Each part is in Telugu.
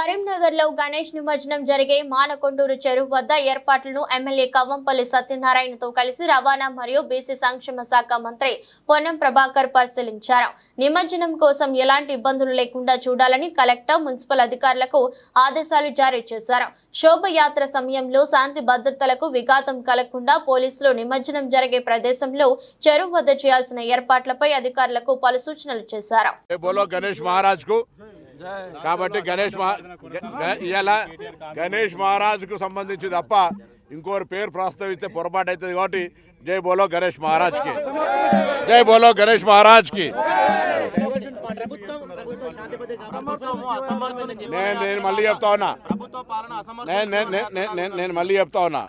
కరీంనగర్లో గణేష్ నిమజ్జనం జరిగే మానకొండూరు చెరువు వద్ద ఏర్పాట్లను ఎమ్మెల్యే కవ్వంపల్లి సత్యనారాయణతో కలిసి రవాణా మరియు బీసీ సంక్షేమ శాఖ మంత్రి పొన్నం ప్రభాకర్ పరిశీలించారు. నిమజ్జనం కోసం ఎలాంటి ఇబ్బందులు లేకుండా చూడాలని కలెక్టర్, మున్సిపల్ అధికారులకు ఆదేశాలు జారీ చేశారు. శోభయాత్ర సమయంలో శాంతి భద్రతలకు విఘాతం కలగకుండా పోలీసులు నిమజ్జనం జరిగే ప్రదేశంలో చెరువు వద్ద చేయాల్సిన ఏర్పాట్లపై అధికారులకు పలు సూచనలు చేశారు. కాబట్టి గణేష్ మహారాజ్ కు సంబంధించి తప్ప ఇంకోరు పేరు ప్రస్తావిస్తే పొరపాటు అవుతుంది. కాబట్టి జై బోలో గణేష్ మహారాజ్ కి, జై బోలో గణేష్ మహారాజ్ కి. నేను మళ్ళీ చెప్తా ఉన్నా, నేను మళ్ళీ చెప్తా ఉన్నా,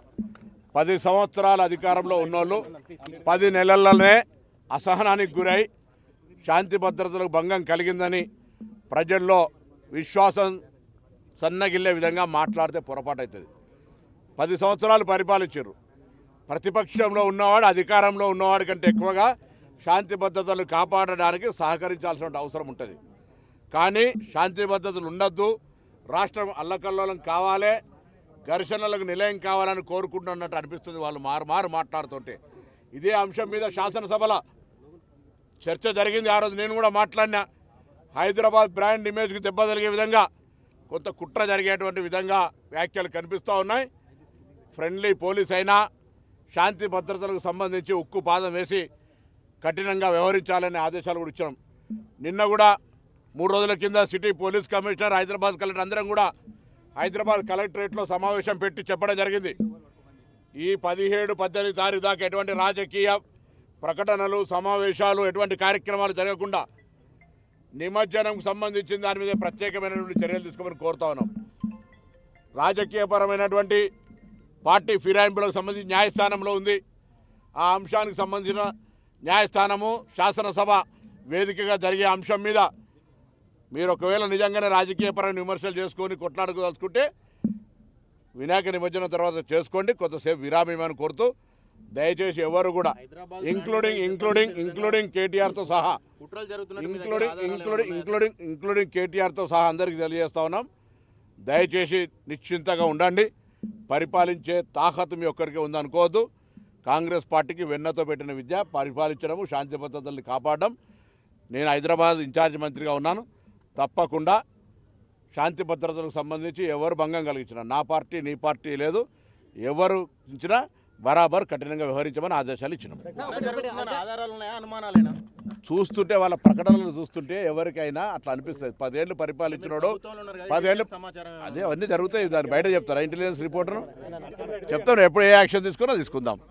10 సంవత్సరాల అధికారంలో ఉన్నోళ్ళు 10 నెలల్లోనే అసహనానికి గురై శాంతి భద్రతలకు భంగం కలిగిందని ప్రజల్లో విశ్వాసం సన్నగిల్లే విధంగా మాట్లాడితే పొరపాటు అవుతుంది. 10 సంవత్సరాలు పరిపాలించారు. ప్రతిపక్షంలో ఉన్నవాడు అధికారంలో ఉన్నవాడి కంటే ఎక్కువగా శాంతి భద్రతలు కాపాడడానికి సహకరించాల్సిన అవసరం ఉంటుంది. కానీ శాంతి భద్రతలు ఉండద్దు, రాష్ట్రం అల్లకల్లోలం కావాలి, ఘర్షణలకు నిలయం కావాలని కోరుకుంటున్నట్టు అనిపిస్తుంది వాళ్ళు మారు మాట్లాడుతుంటే. ఇదే అంశం మీద శాసనసభలో చర్చ జరిగింది. ఆ రోజు నేను కూడా మాట్లాడినా. హైదరాబాద్ బ్రాండ్ ఇమేజ్కి దెబ్బ తగిలే విధంగా కొంత కుట్ర జరిగేటువంటి విధంగా వ్యాఖ్యలు కనిపిస్తూ ఉన్నాయి. ఫ్రెండ్లీ పోలీస్ అయినా శాంతి భద్రతలకు సంబంధించి ఉక్కు పాదం వేసి కఠినంగా వ్యవహరించాలనే ఆదేశాలు కూడా ఇచ్చాం. నిన్న కూడా 3 రోజుల కింద city police commissioner, Hyderabad collector అందరం కూడా హైదరాబాద్ కలెక్టరేట్లో సమావేశం పెట్టి చెప్పడం జరిగింది. ఈ 17, 18 తారీఖు దాకా ఎటువంటి రాజకీయ ప్రకటనలు, సమావేశాలు, ఎటువంటి కార్యక్రమాలు జరగకుండా నిమజ్జనంకు సంబంధించిన దాని మీద ప్రత్యేకమైనటువంటి చర్యలు తీసుకోమని కోరుతా ఉన్నాం. రాజకీయపరమైనటువంటి పార్టీ ఫిరాయింపులకు సంబంధించి న్యాయస్థానంలో ఉంది. ఆ అంశానికి సంబంధించిన న్యాయస్థానము శాసనసభ వేదికగా జరిగే అంశం మీద మీరు ఒకవేళ నిజంగానే రాజకీయపరమైన విమర్శలు చేసుకొని కొట్లాడుకోదలుచుకుంటే వినాయక నిమజ్జనం తర్వాత చేసుకోండి, కొంతసేపు విరామమని కోరుతూ దయచేసి ఎవరు కూడా ఇంక్లూడింగ్ కేటీఆర్తో సహా ఇంక్లూడింగ్ కేటీఆర్తో సహా అందరికీ తెలియజేస్తా ఉన్నాం. దయచేసి నిశ్చింతగా ఉండండి. పరిపాలించే తాకత్ మీ ఒక్కరికి ఉందనుకోవద్దు. కాంగ్రెస్ పార్టీకి వెన్నతో పెట్టిన విద్య పరిపాలించడము, శాంతి భద్రతల్ని కాపాడడం. నేను హైదరాబాద్ ఇన్ఛార్జ్ మంత్రిగా ఉన్నాను. తప్పకుండా శాంతి భద్రతలకు సంబంధించి ఎవరు భంగం కలిగించినా, నా పార్టీ నీ పార్టీ లేదు, ఎవరు ఇచ్చినా బరాబర్ కఠినంగా వ్యవహరించమని ఆదేశాలు ఇచ్చినాం. చూస్తుంటే వాళ్ళ ప్రకటనలు చూస్తుంటే ఎవరికైనా అట్లా అనిపిస్తుంది. 10 ఏళ్ళు పరిపాలించినోడు 10 ఏళ్ళు అదే అవన్నీ జరుగుతాయి. దాన్ని బయట చెప్తారా? ఇంటెలిజెన్స్ రిపోర్టర్ చెప్తాను. ఎప్పుడు ఏ యాక్షన్ తీసుకున్నా తీసుకుందాం.